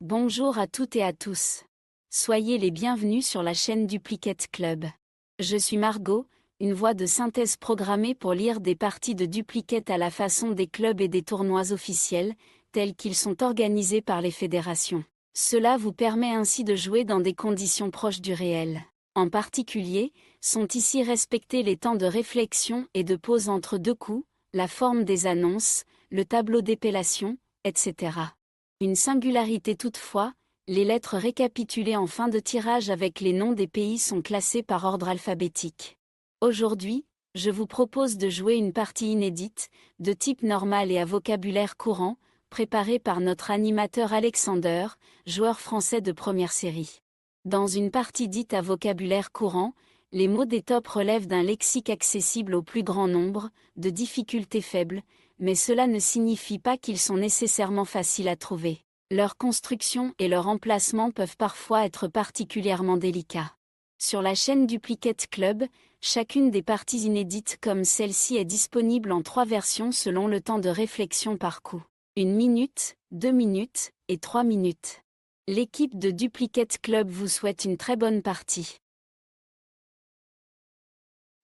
Bonjour à toutes et à tous. Soyez les bienvenus sur la chaîne Duplicate Club. Je suis Margot, une voix de synthèse programmée pour lire des parties de Duplicate à la façon des clubs et des tournois officiels, tels qu'ils sont organisés par les fédérations. Cela vous permet ainsi de jouer dans des conditions proches du réel. En particulier, sont ici respectés les temps de réflexion et de pause entre deux coups, la forme des annonces, le tableau d'épellation, etc. Une singularité toutefois, les lettres récapitulées en fin de tirage avec les noms des pays sont classées par ordre alphabétique. Aujourd'hui, je vous propose de jouer une partie inédite, de type normal et à vocabulaire courant, préparée par notre animateur Alexander, joueur français de première série. Dans une partie dite à vocabulaire courant, les mots des tops relèvent d'un lexique accessible au plus grand nombre, de difficulté faible, mais cela ne signifie pas qu'ils sont nécessairement faciles à trouver. Leur construction et leur emplacement peuvent parfois être particulièrement délicats. Sur la chaîne Duplicate Club, chacune des parties inédites comme celle-ci est disponible en 3 versions selon le temps de réflexion par coup. 1 minute, 2 minutes et 3 minutes. L'équipe de Duplicate Club vous souhaite une très bonne partie.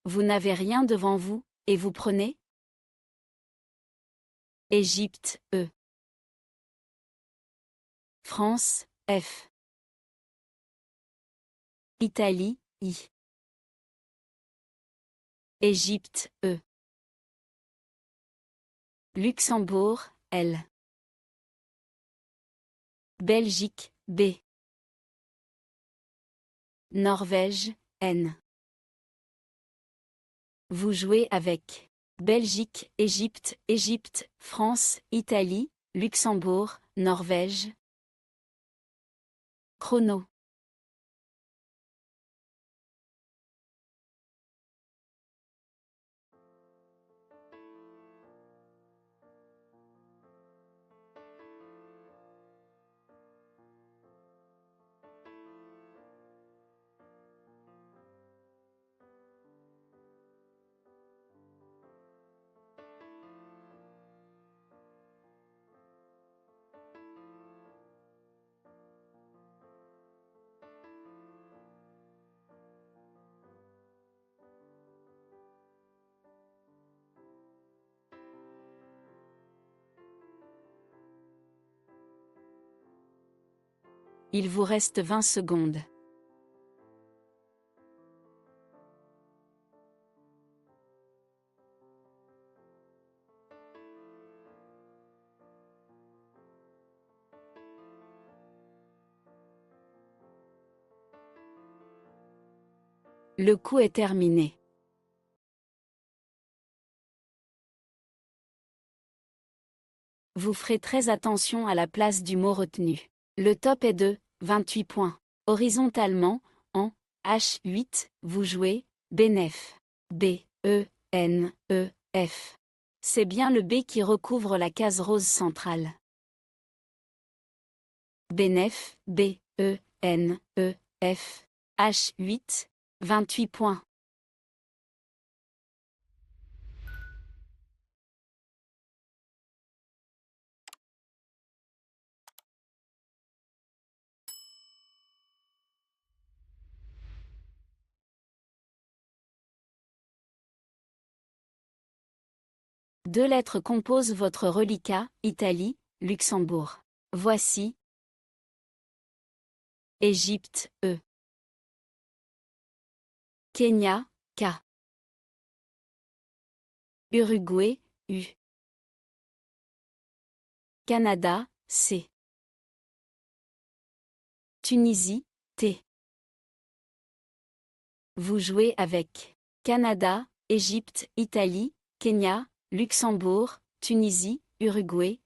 Vous n'avez rien devant vous, et vous prenez Égypte, E. France, F. Italie, I. Égypte, E. Luxembourg, L. Belgique, B. Norvège, N. Vous jouez avec Belgique, Égypte, Égypte, France, Italie, Luxembourg, Norvège. Chrono. Il vous reste 20 secondes. Le coup est terminé. Vous ferez très attention à la place du mot retenu. Le top est de 28 points. Horizontalement, en H8, vous jouez Benef. B, E, N, E, F. C'est bien le B qui recouvre la case rose centrale. Benef, B, E, N, E, F. H8, 28 points. Deux lettres composent votre reliquat, Italie, Luxembourg. Voici Égypte, E. Kenya, K. Uruguay, U. Canada, C. Tunisie, T. Vous jouez avec Canada, Égypte, Italie, Kenya, Luxembourg, Tunisie, Uruguay.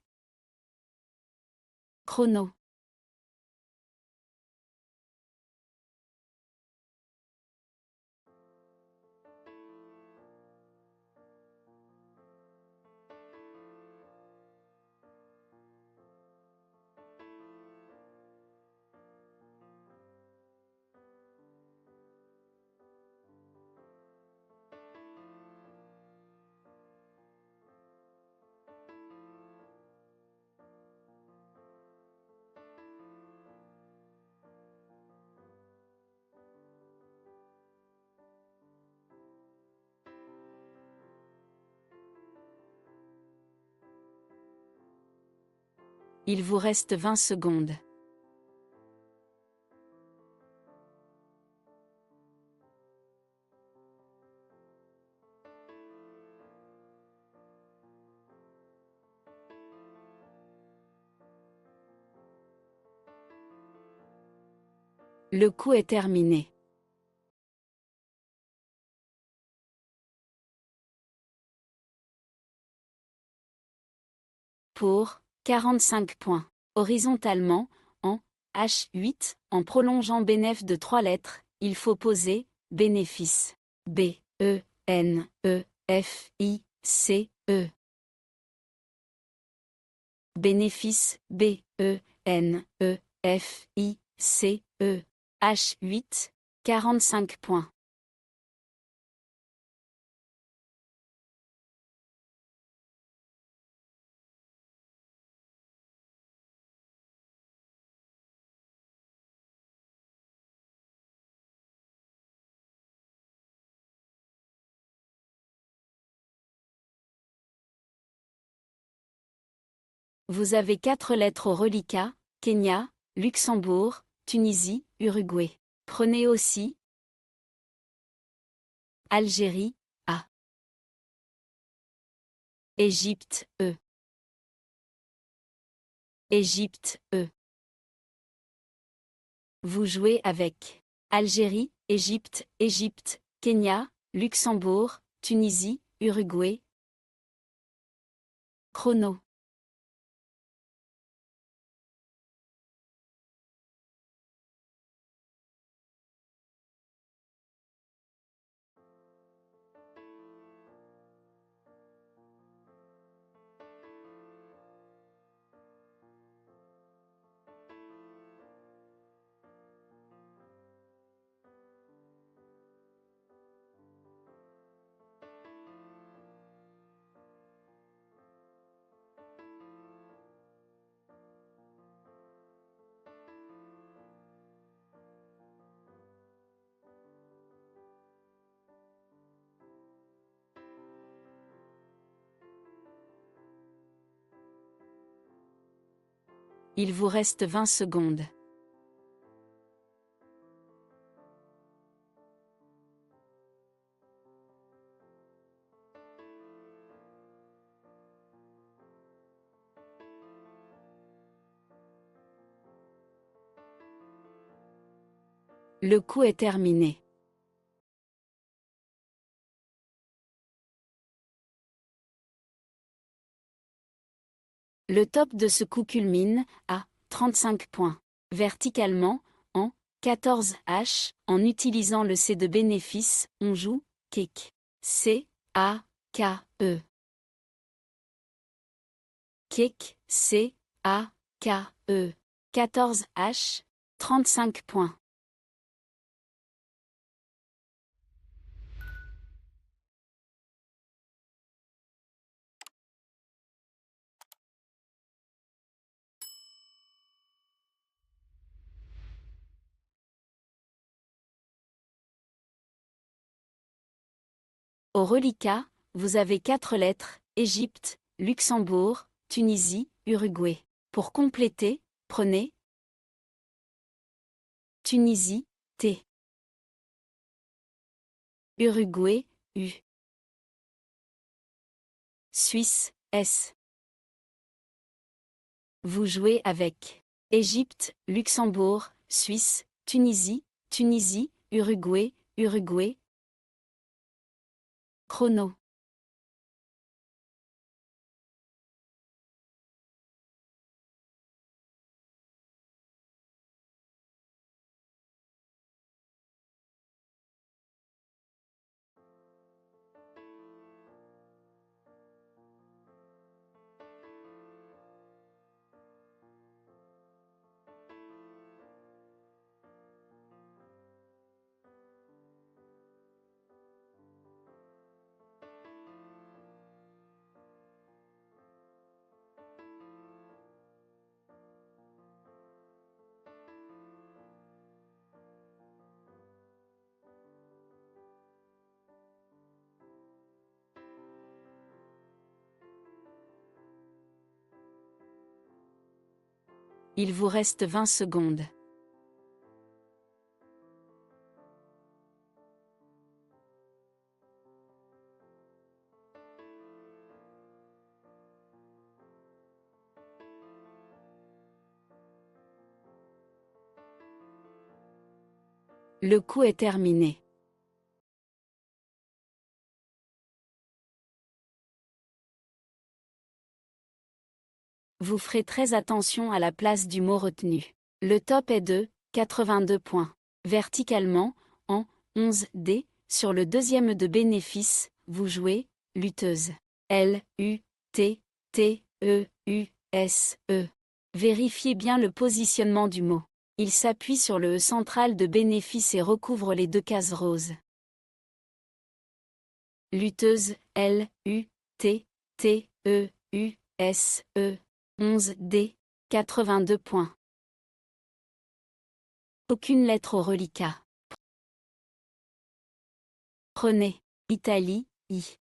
Chrono. Il vous reste 20 secondes. Le coup est terminé. Pour 45 points. Horizontalement, en H8, en prolongeant bénéf de 3 lettres, il faut poser bénéfice. B, E, N, E, F, I, C, E. Bénéfice B, E, N, E, F, I, C, E. H8, 45 points. Vous avez 4 lettres au reliquat: Kenya, Luxembourg, Tunisie, Uruguay. Prenez aussi Algérie, A. Égypte, E. Égypte, E. Vous jouez avec Algérie, Égypte, Égypte, Kenya, Luxembourg, Tunisie, Uruguay. Chrono. Il vous reste 20 secondes. Le coup est terminé. Le top de ce coup culmine à 35 points. Verticalement, en 14 H, en utilisant le C de bénéfice, on joue kick. C, A, K, E. Kick, C, A, K, E. 14 H, 35 points. Au reliquat, vous avez 4 lettres: Égypte, Luxembourg, Tunisie, Uruguay. Pour compléter, prenez Tunisie, T. Uruguay, U. Suisse, S. Vous jouez avec Égypte, Luxembourg, Suisse, Tunisie, Tunisie, Uruguay, Uruguay. Chrono. Il vous reste 20 secondes. Le coup est terminé. Vous ferez très attention à la place du mot retenu. Le top est de 82 points. Verticalement, en 11D, sur le deuxième de bénéfice, vous jouez lutteuse. L-U-T-T-E-U-S-E. Vérifiez bien le positionnement du mot. Il s'appuie sur le E central de bénéfice et recouvre les deux cases roses. Lutteuse, L-U-T-T-E-U-S-E. 11D, 82 points. Aucune lettre au reliquat. Prenez. Italie, I.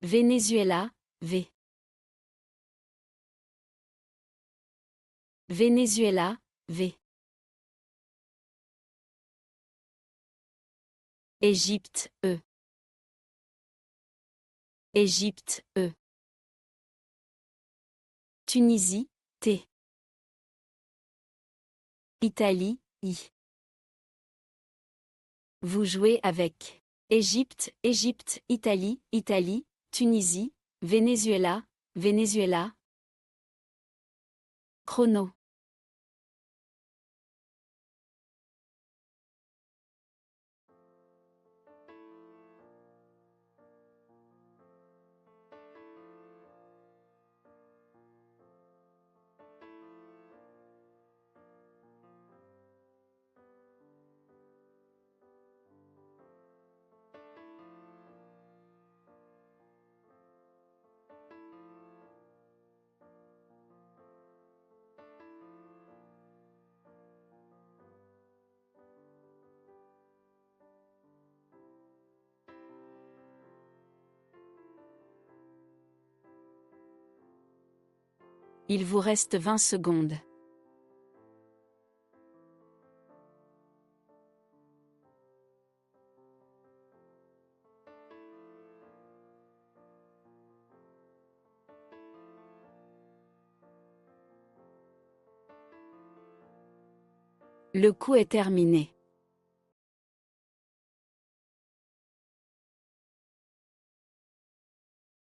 Venezuela, V. Venezuela, V. Égypte, E. Égypte, E. Tunisie, T. Italie, I. Vous jouez avec Égypte, Égypte, Italie, Italie, Tunisie, Venezuela, Venezuela. Chrono. Il vous reste 20 secondes. Le coup est terminé.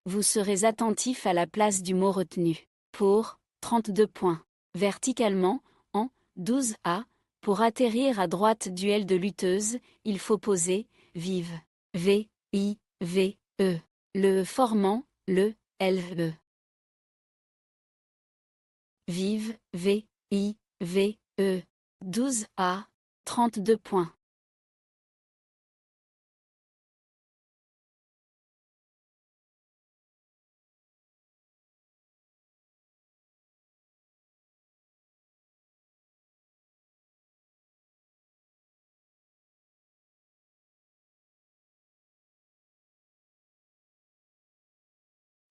Vous serez attentif à la place du mot retenu. Pour 32 points. Verticalement, en 12A, pour atterrir à droite duel de lutteuse, il faut poser vive. V, I, V, E. Le E formant le L, E. Vive, V, I, V, E. 12A, 32 points.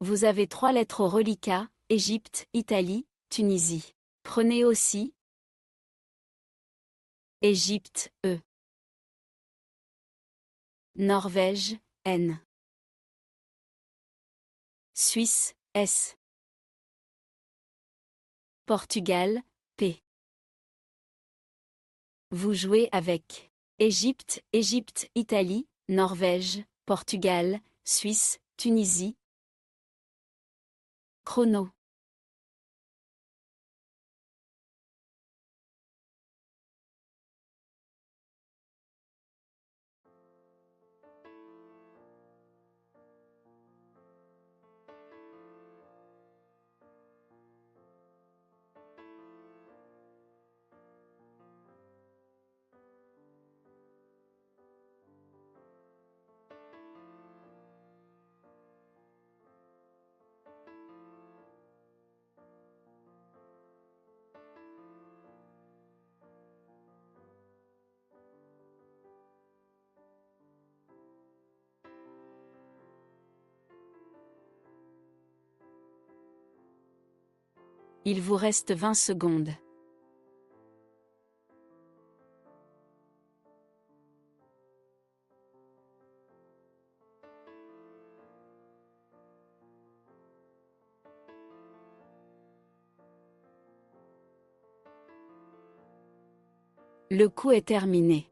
Vous avez 3 lettres au reliquat, Égypte, Italie, Tunisie. Prenez aussi Égypte, E. Norvège, N. Suisse, S. Portugal, P. Vous jouez avec Égypte, Égypte, Italie, Norvège, Portugal, Suisse, Tunisie. Chrono. Il vous reste 20 secondes. Le coup est terminé.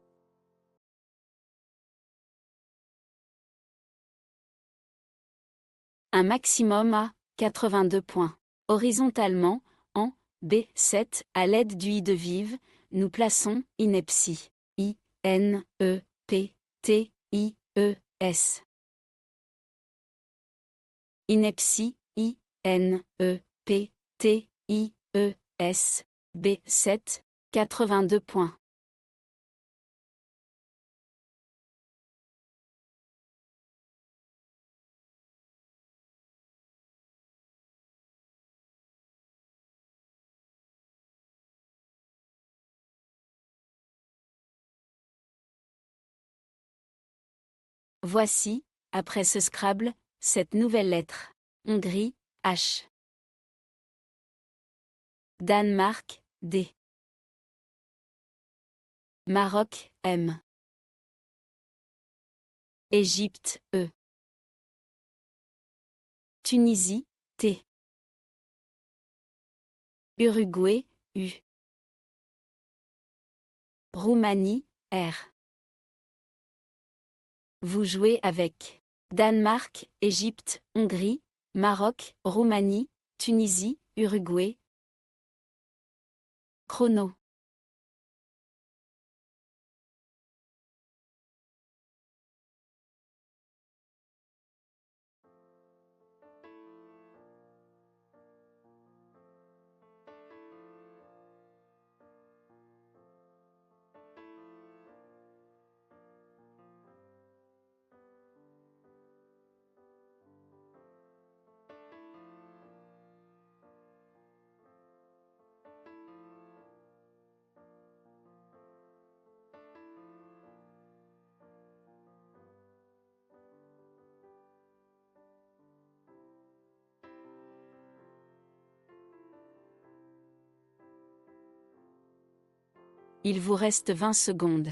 Un maximum à 82 points. Horizontalement, en B7, à l'aide du I de vive, nous plaçons ineptie. I-N-E-P-T-I-E-S. Ineptie, I-N-E-P-T-I-E-S. B7, 82 points. Voici, après ce Scrabble, cette nouvelle lettre. Hongrie, H. Danemark, D. Maroc, M. Égypte, E. Tunisie, T. Uruguay, U. Roumanie, R. Vous jouez avec Danemark, Égypte, Hongrie, Maroc, Roumanie, Tunisie, Uruguay. Chrono. Il vous reste 20 secondes.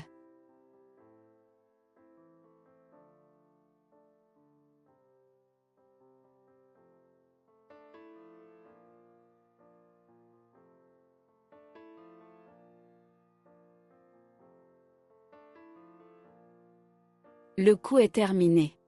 Le coup est terminé.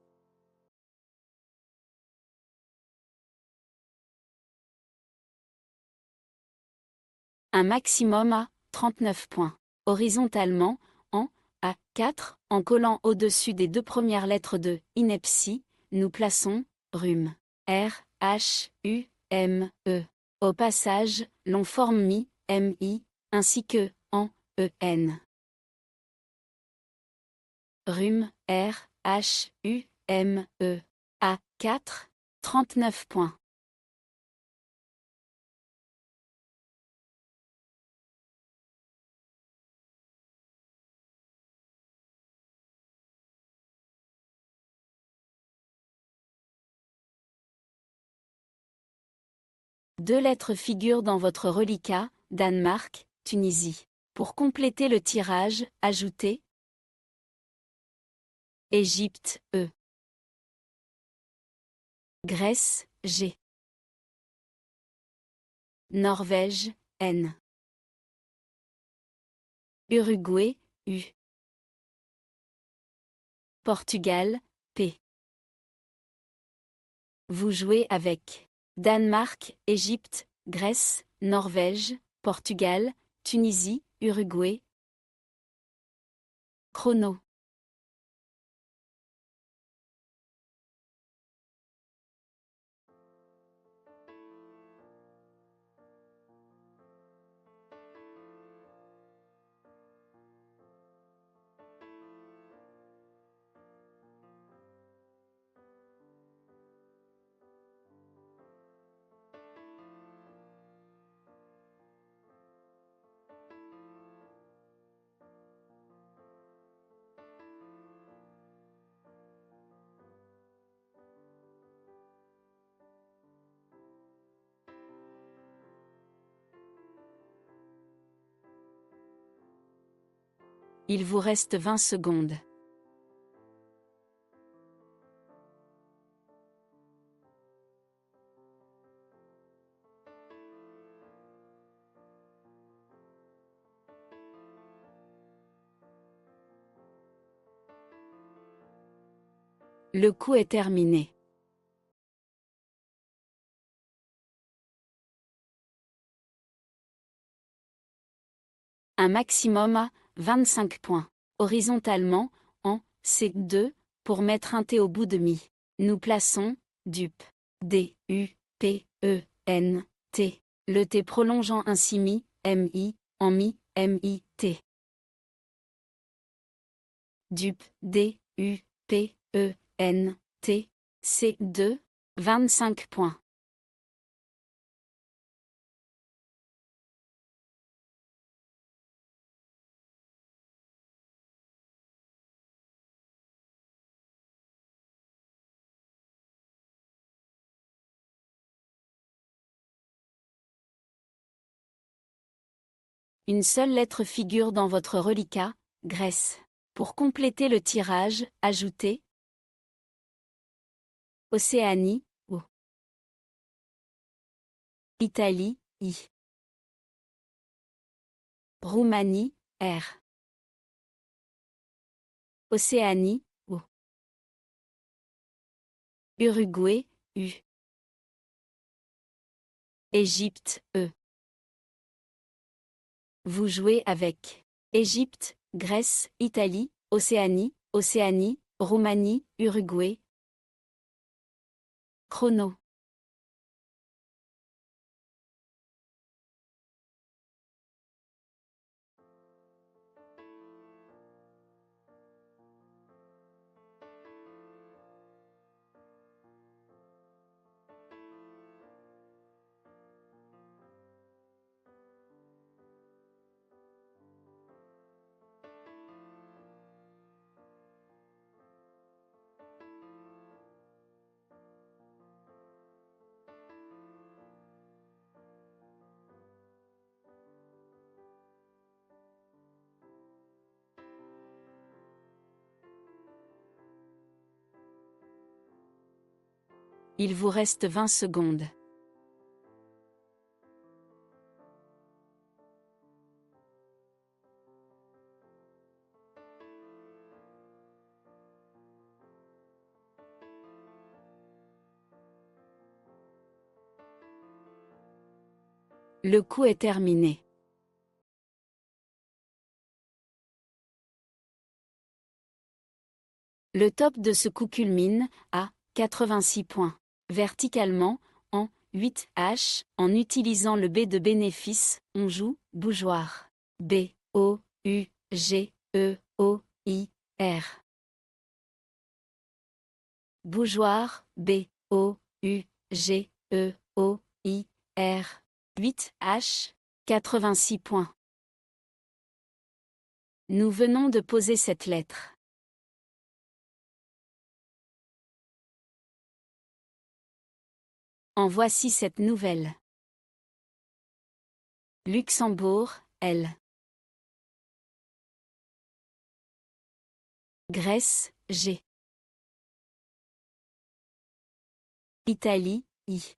Un maximum à 39 points. Horizontalement, en A4, en collant au-dessus des deux premières lettres de ineptie, nous plaçons rhume. R, H, U, M, E. Au passage, l'on forme mi, MI, ainsi que en EN. Rhume, R, H, U, M, E. A4, 39 points. Deux lettres figurent dans votre reliquat, Danemark, Tunisie. Pour compléter le tirage, ajoutez Égypte, E. Grèce, G. Norvège, N. Uruguay, U. Portugal, P. Vous jouez avec Danemark, Égypte, Grèce, Norvège, Portugal, Tunisie, Uruguay. Chrono. Il vous reste 20 secondes. Le coup est terminé. Un maximum à 25 points. Horizontalement, en C2, pour mettre un T au bout de mi. Nous plaçons dup. D, U, P, E, N, T. Le T prolongeant ainsi mi, MI, en mi, MI, T. Dup, D, U, P, E, N, T. C2, 25 points. Une seule lettre figure dans votre reliquat, Grèce. Pour compléter le tirage, ajoutez Océanie, O. Italie, I. Roumanie, R. Océanie, O. Uruguay, U. Égypte, E. Vous jouez avec Égypte, Grèce, Italie, Océanie, Océanie, Roumanie, Uruguay. Chrono. Il vous reste 20 secondes. Le coup est terminé. Le top de ce coup culmine à 86 points. Verticalement, en 8H, en utilisant le B de bénéfice, on joue bougeoir. B, O, U, G, E, O, I, R. Bougeoir, B, O, U, G, E, O, I, R. 8H, 86 points. Nous venons de poser cette lettre. En voici cette nouvelle. Luxembourg, L. Grèce, G. Italie, I.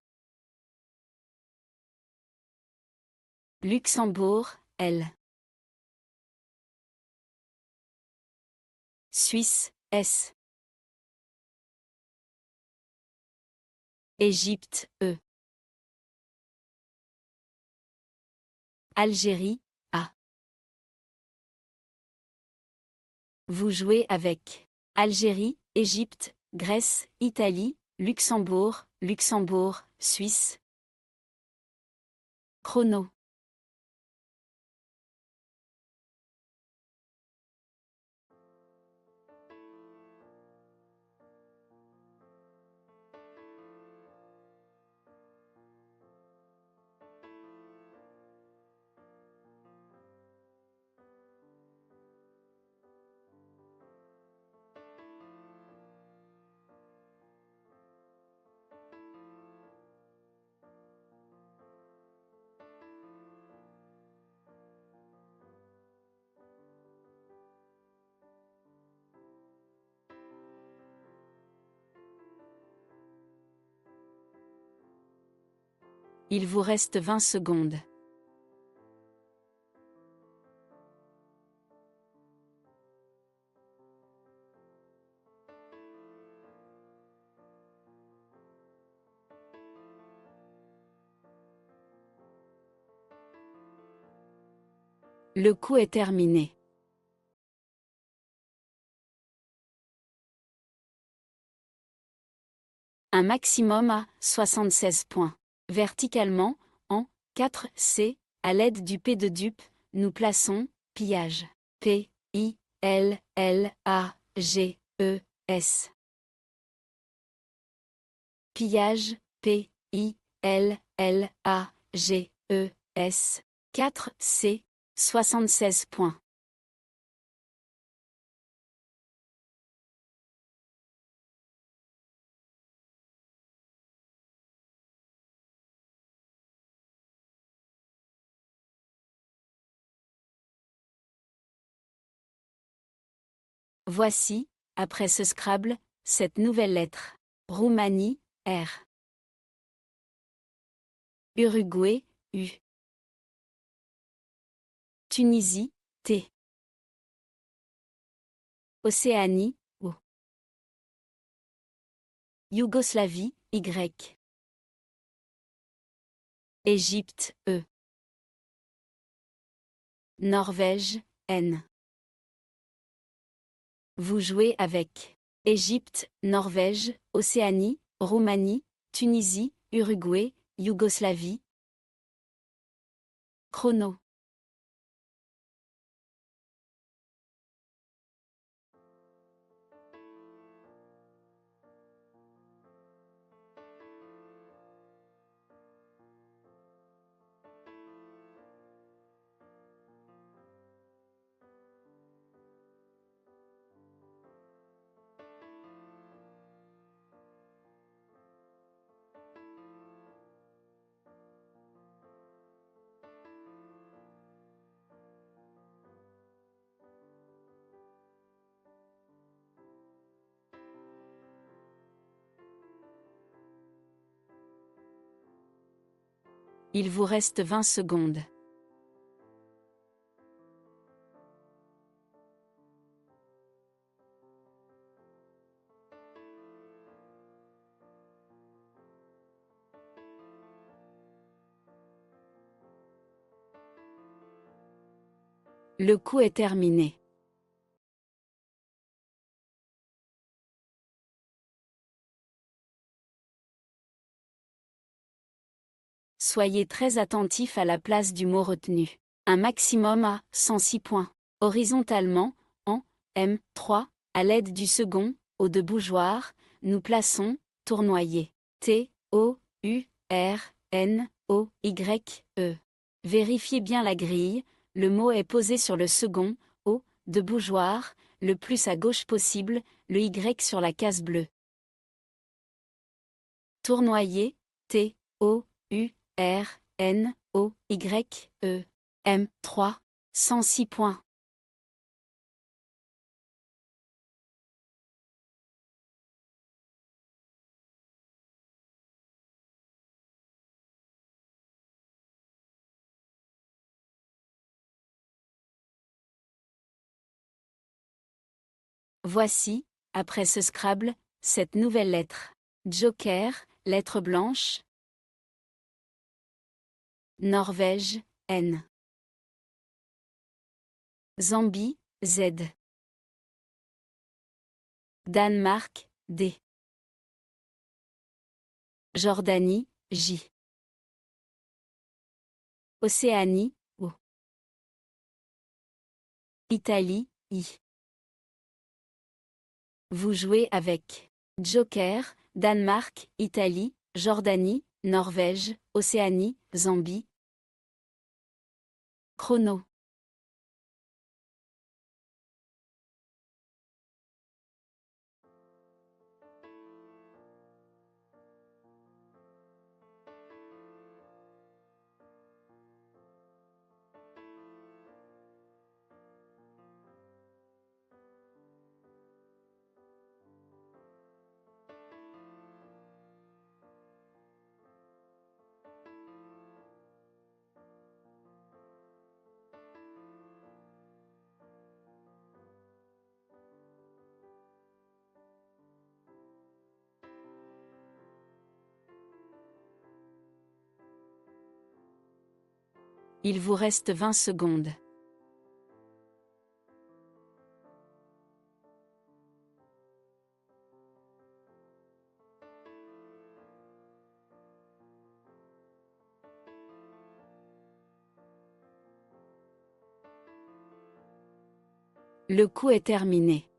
Luxembourg, L. Suisse, S. Égypte, E. Algérie, A. Vous jouez avec Algérie, Égypte, Grèce, Italie, Luxembourg, Luxembourg, Suisse. Chrono. Il vous reste 20 secondes. Le coup est terminé. Un maximum à 76 points. Verticalement, en 4C, à l'aide du P de dupe, nous plaçons pillage. P, I, L, L, A, G, E, S. Pillage, P, I, L, L, A, G, E, S. 4C, 76 points. Voici, après ce Scrabble, cette nouvelle lettre. Roumanie, R. Uruguay, U. Tunisie, T. Océanie, O. Yougoslavie, Y. Égypte, E. Norvège, N. Vous jouez avec Égypte, Norvège, Océanie, Roumanie, Tunisie, Uruguay, Yougoslavie. Chrono. Il vous reste 20 secondes. Le coup est terminé. Soyez très attentif à la place du mot retenu. Un maximum à 106 points. Horizontalement, en M3, à l'aide du second, O de bougeoir, nous plaçons tournoyer. T, O, U, R, N, O, Y, E. Vérifiez bien la grille, le mot est posé sur le second, O, de bougeoir, le plus à gauche possible, le Y sur la case bleue. Tournoyer, T, O, U, R, N, O, Y, E. M3, 106 points. Voici, après ce Scrabble, cette nouvelle lettre. Joker, lettre blanche. Norvège, N. Zambie, Z. Danemark, D. Jordanie, J. Océanie, O. Italie, I. Vous jouez avec Joker, Danemark, Italie, Jordanie, Norvège, Océanie, Zambie. Chrono. Il vous reste 20 secondes. Le coup est terminé.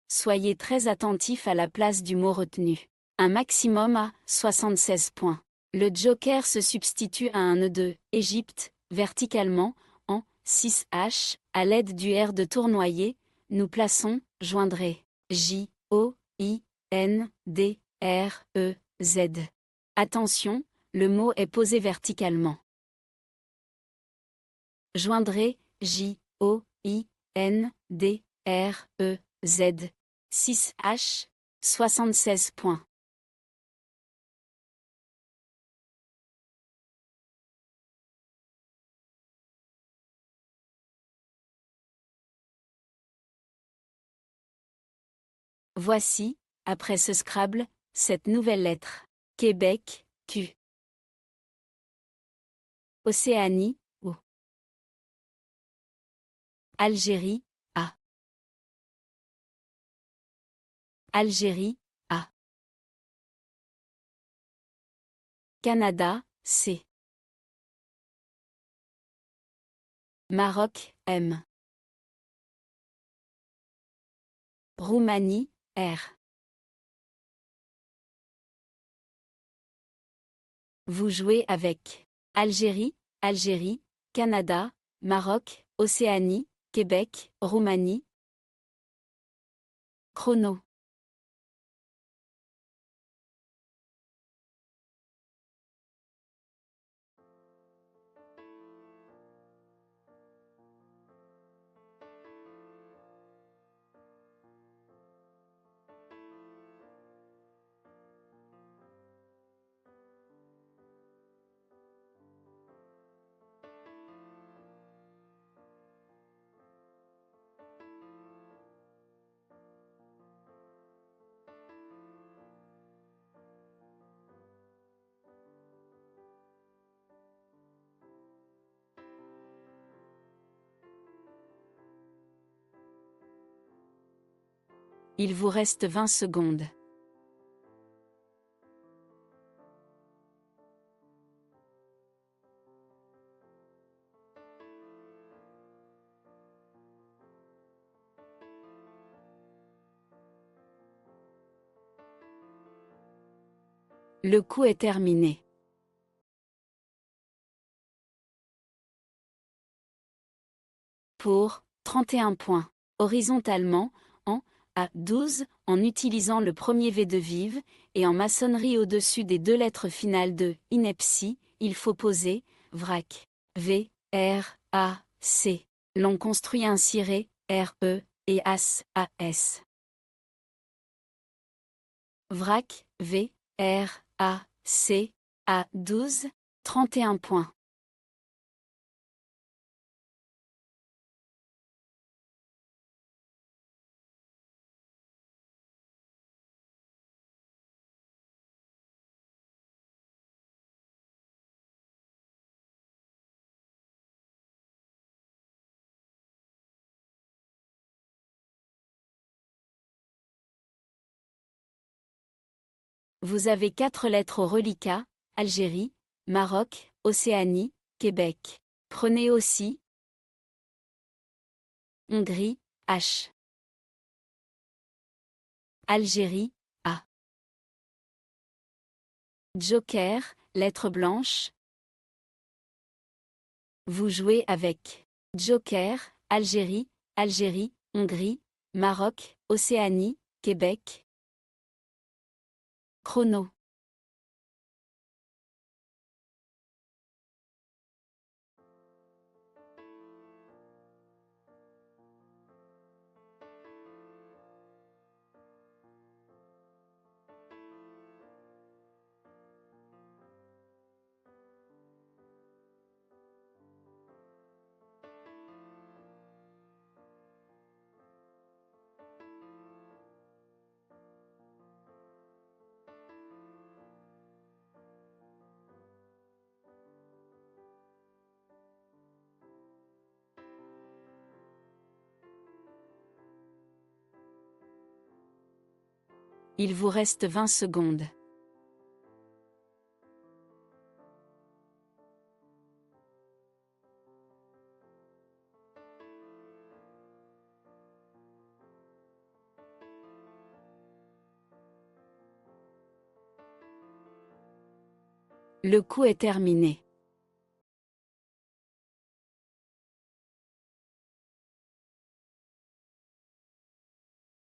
Soyez très attentif à la place du mot retenu. Un maximum à 76 points. Le joker se substitue à un nœud de Égypte, verticalement, en 6H, à l'aide du R de tournoyer, nous plaçons, joindrez, J, O, I, N, D, R, E, Z. Attention, le mot est posé verticalement. Joindrez, J, O, I, N, D, R, E, Z. 6H, 76 points. Voici, après ce Scrabble, cette nouvelle lettre. Québec, Q. Océanie, O. Algérie, A. Algérie, A. Canada, C. Maroc, M. Roumanie, R. Vous jouez avec Algérie, Algérie, Canada, Maroc, Océanie, Québec, Roumanie. Chrono. Il vous reste 20 secondes. Le coup est terminé. Pour 31 points. Horizontalement, en A12, en utilisant le premier V de vive, et en maçonnerie au-dessus des deux lettres finales de ineptie, il faut poser vrac. V, R, A, C. L'on construit un ciré, R, E, et As, A, S. Vrac, V, R, A, C, A, 12, 31 points. Vous avez 4 lettres au reliquat, Algérie, Maroc, Océanie, Québec. Prenez aussi Hongrie, H. Algérie, A. Joker, lettre blanche. Vous jouez avec Joker, Algérie, Algérie, Hongrie, Maroc, Océanie, Québec. Chrono. Il vous reste 20 secondes. Le coup est terminé.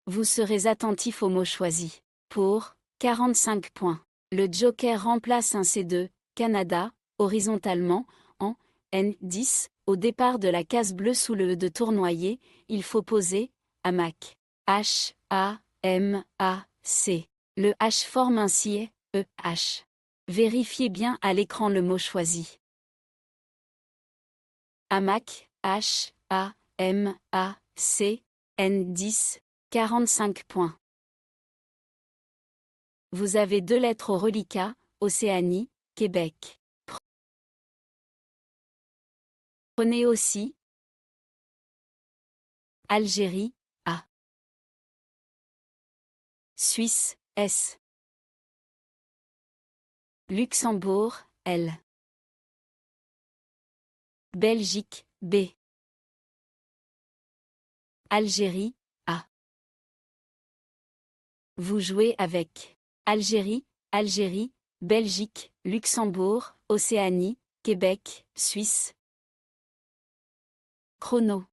Vous serez attentif aux mots choisis. Pour 45 points. Le joker remplace un C2, Canada, horizontalement, en N10. Au départ de la case bleue sous le E de tournoyer, il faut poser hamac. H, A, M, A, C. Le H forme ainsi E, H. Vérifiez bien à l'écran le mot choisi. Hamac, H, A, M, A, C, N10, 45 points. Vous avez 2 lettres au reliquat, Océanie, Québec. Prenez aussi Algérie, A. Suisse, S. Luxembourg, L. Belgique, B. Algérie, A. Vous jouez avec Algérie, Algérie, Belgique, Luxembourg, Océanie, Québec, Suisse. Chrono.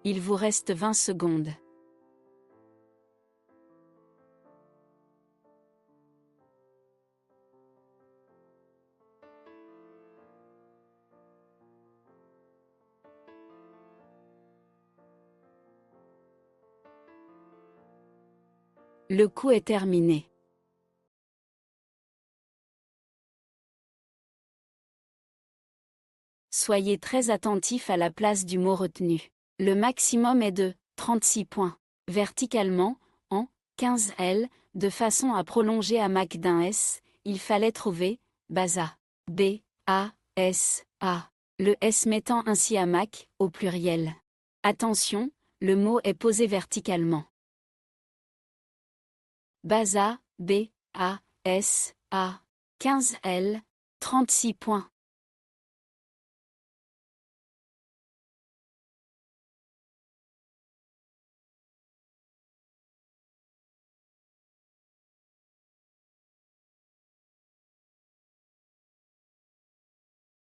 Il vous reste 20 secondes. Le coup est terminé. Soyez très attentif à la place du mot retenu. Le maximum est de 36 points. Verticalement, en 15 L, de façon à prolonger hamac d'un S, il fallait trouver Baza. B, A, S, A. Le S mettant ainsi hamac, au pluriel. Attention, le mot est posé verticalement. Baza, B, A, S, A. 15 L, 36 points.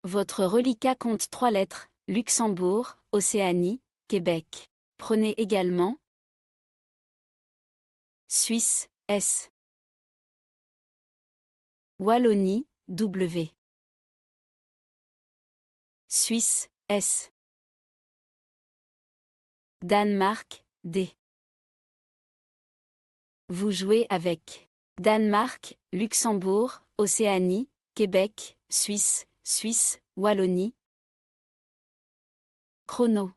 Votre reliquat compte 3 lettres, Luxembourg, Océanie, Québec. Prenez également Suisse, S. Wallonie, W. Suisse, S. Danemark, D. Vous jouez avec Danemark, Luxembourg, Océanie, Québec, Suisse, Suisse, Wallonie. Chrono.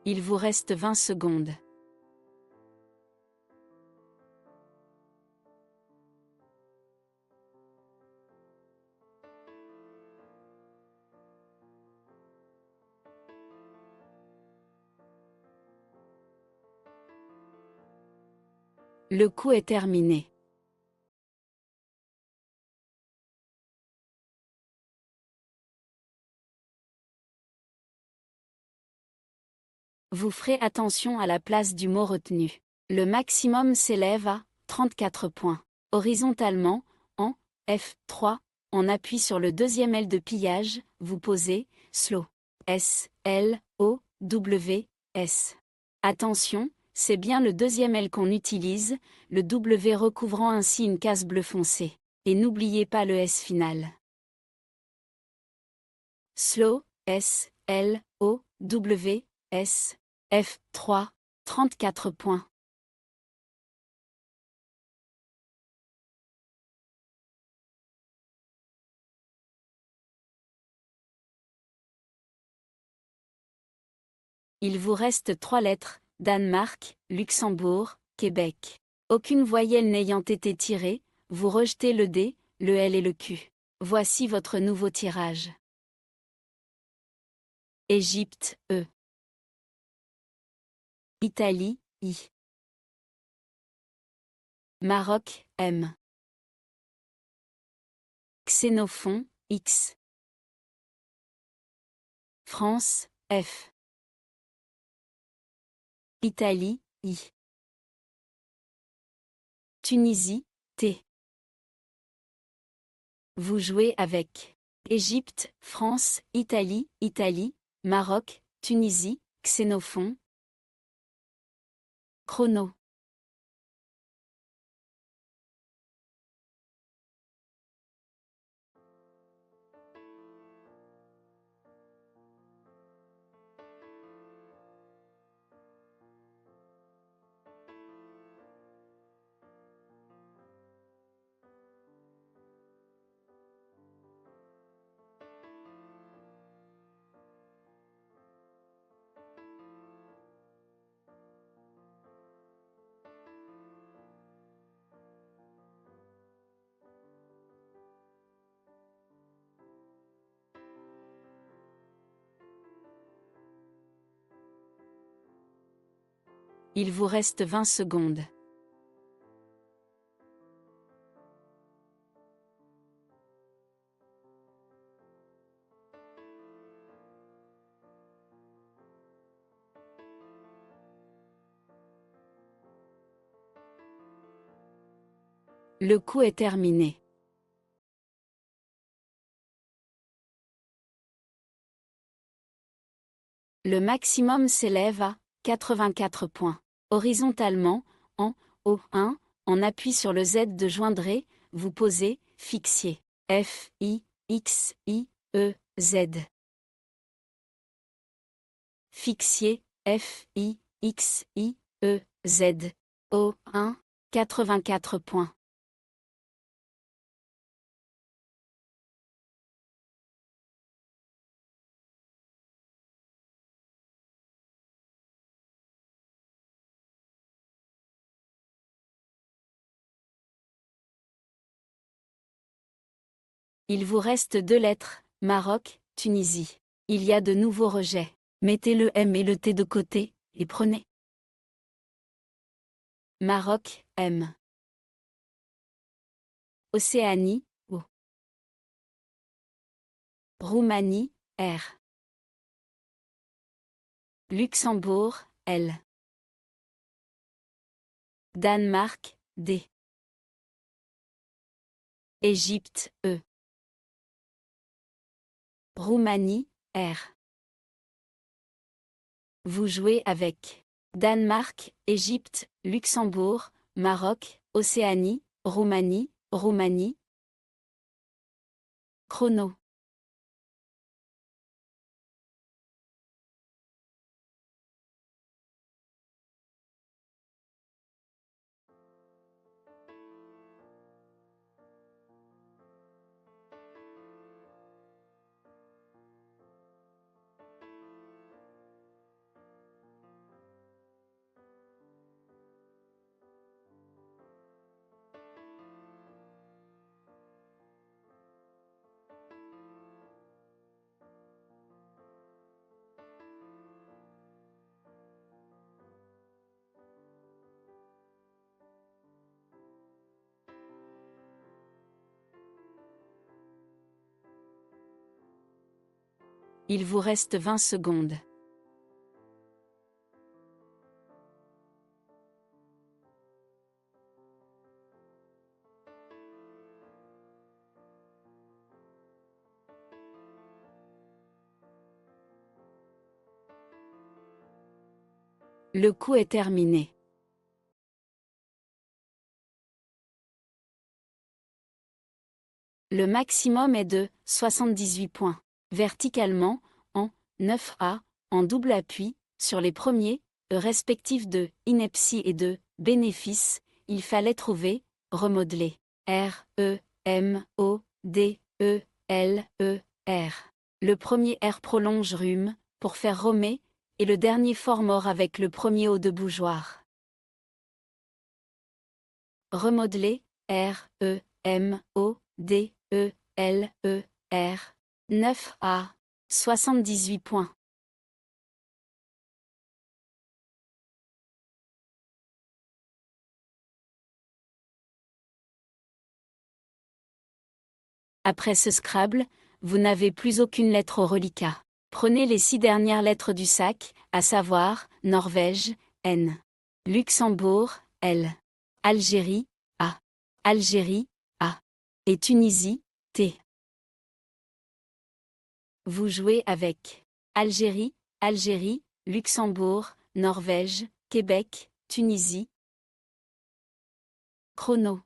Il vous reste 20 secondes. Le coup est terminé. Vous ferez attention à la place du mot retenu. Le maximum s'élève à 34 points. Horizontalement, en F3, on appuie sur le deuxième L de pillage, vous posez slow. S, L, O, W, S. Attention, c'est bien le deuxième L qu'on utilise, le W recouvrant ainsi une case bleue foncée. Et n'oubliez pas le S final. Slow, S, L, O, W, S. F3, 34 points. Il vous reste 3 lettres, Danemark, Luxembourg, Québec. Aucune voyelle n'ayant été tirée, vous rejetez le D, le L et le Q. Voici votre nouveau tirage. Égypte, E. Italie, I. Maroc, M. Xénophon, X. France, F. Italie, I. Tunisie, T. Vous jouez avec Égypte, France, Italie, Italie, Maroc, Tunisie, Xénophon. Chrono. Il vous reste 20 secondes. Le coup est terminé. Le maximum s'élève à 84 points. Horizontalement, en O1, on appuie sur le Z de joindre, vous posez, fixier. F, I, X, I, E, Z. Fixier, F, I, X, I, E, Z. O1, 84 points. Il vous reste 2 lettres, Maroc, Tunisie. Il y a de nouveaux rejets. Mettez le M et le T de côté, et prenez. Maroc, M. Océanie, O. Roumanie, R. Luxembourg, L. Danemark, D. Égypte, E. Roumanie, R. Vous jouez avec Danemark, Égypte, Luxembourg, Maroc, Océanie, Roumanie, Roumanie. Chrono. Il vous reste 20 secondes. Le coup est terminé. Le maximum est de 78 points. Verticalement, en 9A, en double appui, sur les premiers, respectifs de ineptie et de bénéfice, il fallait trouver, remodeler. R, E, M, O, D, E, L, E, R. Le premier R prolonge rhume, pour faire romer, et le dernier fort mort avec le premier O de bougeoir. Remodeler, R, E, M, O, D, E, L, E, R. 9A. 78 points. Après ce Scrabble, vous n'avez plus aucune lettre au reliquat. Prenez les 6 dernières lettres du sac, à savoir, Norvège, N. Luxembourg, L. Algérie, A. Algérie, A. Et Tunisie, T. Vous jouez avec Algérie, Algérie, Luxembourg, Norvège, Québec, Tunisie. Chrono.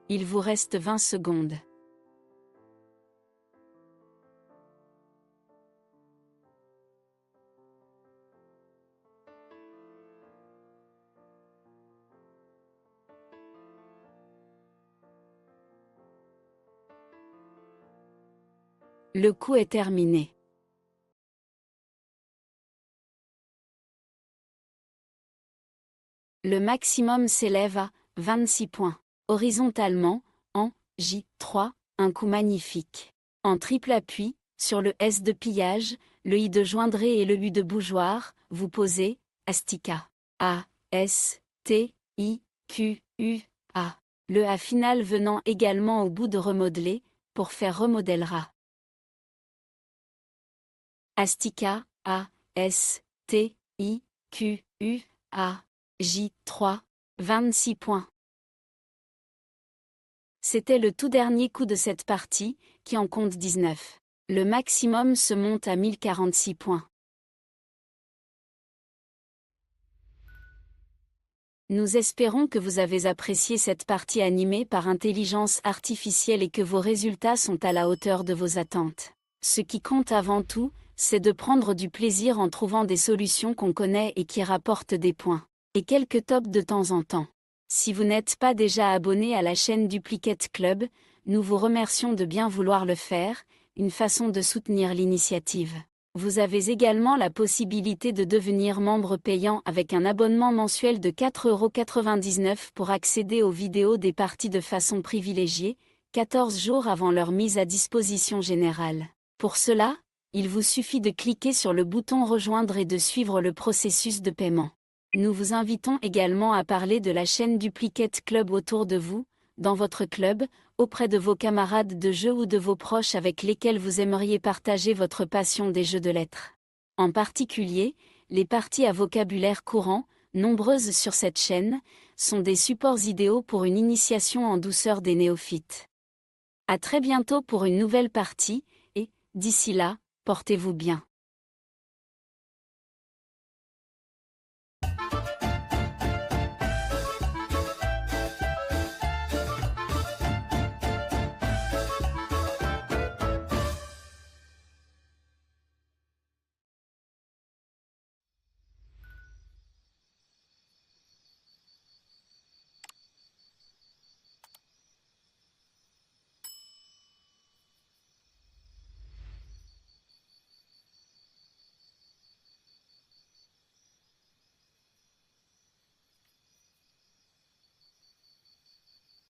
Il vous reste 20 secondes. Le coup est terminé. Le maximum s'élève à 26 points. Horizontalement, en J3, un coup magnifique. En triple appui, sur le S de pillage, le I de joindré et le U de bougeoir, vous posez Astika. A, S, T, I, Q, U, A. Le A final venant également au bout de remodeler, pour faire remodellera. Astika, A, S, T, I, Q, U, A. J3, 26 points. C'était le tout dernier coup de cette partie, qui en compte 19. Le maximum se monte à 1046 points. Nous espérons que vous avez apprécié cette partie animée par intelligence artificielle et que vos résultats sont à la hauteur de vos attentes. Ce qui compte avant tout, c'est de prendre du plaisir en trouvant des solutions qu'on connaît et qui rapportent des points. Et quelques tops de temps en temps. Si vous n'êtes pas déjà abonné à la chaîne Duplicate Club, nous vous remercions de bien vouloir le faire, une façon de soutenir l'initiative. Vous avez également la possibilité de devenir membre payant avec un abonnement mensuel de 4,99 € pour accéder aux vidéos des parties de façon privilégiée, 14 jours avant leur mise à disposition générale. Pour cela, il vous suffit de cliquer sur le bouton Rejoindre et de suivre le processus de paiement. Nous vous invitons également à parler de la chaîne Duplicate Club autour de vous, dans votre club, auprès de vos camarades de jeu ou de vos proches avec lesquels vous aimeriez partager votre passion des jeux de lettres. En particulier, les parties à vocabulaire courant, nombreuses sur cette chaîne, sont des supports idéaux pour une initiation en douceur des néophytes. À très bientôt pour une nouvelle partie, et, d'ici là, portez-vous bien.